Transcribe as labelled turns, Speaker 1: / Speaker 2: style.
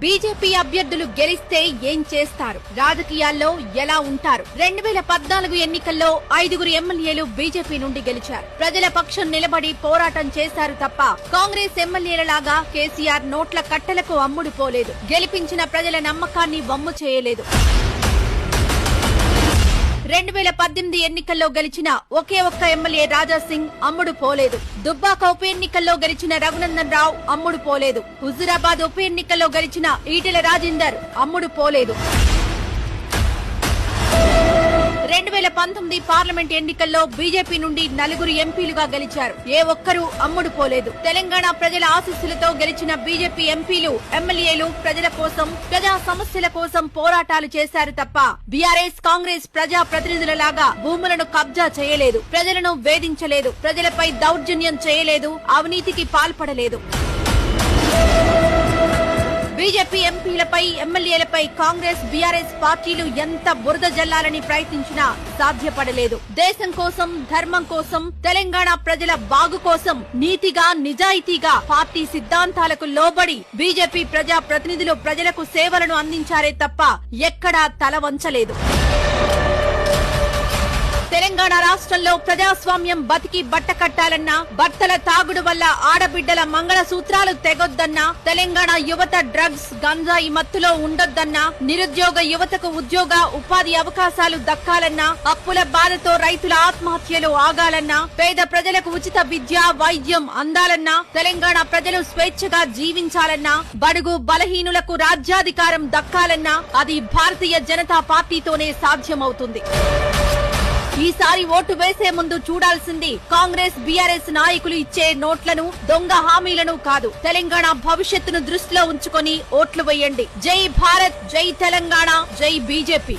Speaker 1: BJP అభ్యర్థులు గెలిస్తే ఏం చేస్తారు, రాజకీయాల్లో ఎలా ఉంటారు? 2014 ఎన్నికల్లో 5గురు ఎమ్మెల్యేలు బీజేపీ నుండి గెలిచారు. ప్రజల పక్షం నిలబడి పోరాటం చేశారు తప్ప కాంగ్రెస్ ఎమ్మెల్యేలలాగా కేసీఆర్ నోట్ల కట్టలకు అమ్ముడు పోలేదు. గెలిపించిన ప్రజల నమ్మకాన్ని వమ్ము చేయలేదు. 2018 ఎన్నికల్లో గెలిచిన ఒకే ఒక్క ఎమ్మెల్యే రాజాసింగ్ అమ్ముడు పోలేదు. దుబ్బాక ఉప ఎన్నికల్లో గెలిచిన రఘునందన్ రావు అమ్ముడు పోలేదు. హుజూరాబాద్ ఉప ఎన్నికల్లో గెలిచిన ఈటెల రాజేందర్ అమ్ముడు పోలేదు. 2019 పార్లమెంట్ ఎన్నికల్లో బీజేపీ నుండి 4 ఎంపీలుగా గెలిచారు. ఏ ఒక్కరూ అమ్ముడు పోలేదు. తెలంగాణ ప్రజల ఆశీస్సులతో గెలిచిన బీజేపీ ఎంపీలు, ఎమ్మెల్యేలు ప్రజల కోసం, ప్రజా సమస్యల కోసం పోరాటాలు చేశారు తప్ప బీఆర్ఎస్, కాంగ్రెస్ ప్రజా ప్రతినిధులలాగా భూములను కబ్జా చేయలేదు, ప్రజలను వేధించలేదు, ప్రజలపై దౌర్జన్యం చేయలేదు, అవినీతికి పాల్పడలేదు. బీజేపీ ఎంపీలపై, ఎమ్మెల్యేలపై కాంగ్రెస్, బీఆర్ఎస్ పార్టీలు ఎంత బురద జల్లాలని ప్రయత్నించినా సాధ్యపడలేదు. దేశం కోసం, ధర్మం కోసం, తెలంగాణ ప్రజల బాగు కోసం నీతిగా, నిజాయితీగా పార్టీ సిద్ధాంతాలకు లోబడి బీజేపీ ప్రజా ప్రతినిధులు ప్రజలకు సేవలను అందించారే తప్ప ఎక్కడా తల వంచలేదు. తెలంగాణ రాష్ట్రంలో ప్రజాస్వామ్యం బతికి బట్ట కట్టాలన్నా, భర్తల తాగుడు వల్ల ఆడబిడ్డల మంగళ సూత్రాలు తెగొద్దన్నా, తెలంగాణ యువత డ్రగ్స్, గంజాయి మత్తులో ఉండొద్దన్నా, నిరుద్యోగ యువతకు ఉద్యోగ, ఉపాధి అవకాశాలు దక్కాలన్నా, అప్పుల బాధతో రైతుల ఆత్మహత్యలు ఆగాలన్నా, పేద ప్రజలకు ఉచిత విద్య, వైద్యం అందాలన్నా, తెలంగాణ ప్రజలు స్వేచ్ఛగా జీవించాలన్నా, బడుగు బలహీనులకు రాజ్యాధికారం దక్కాలన్నా అది భారతీయ జనతా పార్టీతోనే సాధ్యమవుతుంది. ఈసారి ఓటు వేసే ముందు చూడాల్సింది కాంగ్రెస్, బీఆర్ఎస్ నాయకులు ఇచ్చే నోట్లను, దొంగ హామీలను కాదు, తెలంగాణ భవిష్యత్తును దృష్టిలో ఉంచుకొని ఓట్లు వేయండి. జై భారత్, జై తెలంగాణ, జై బీజేపీ.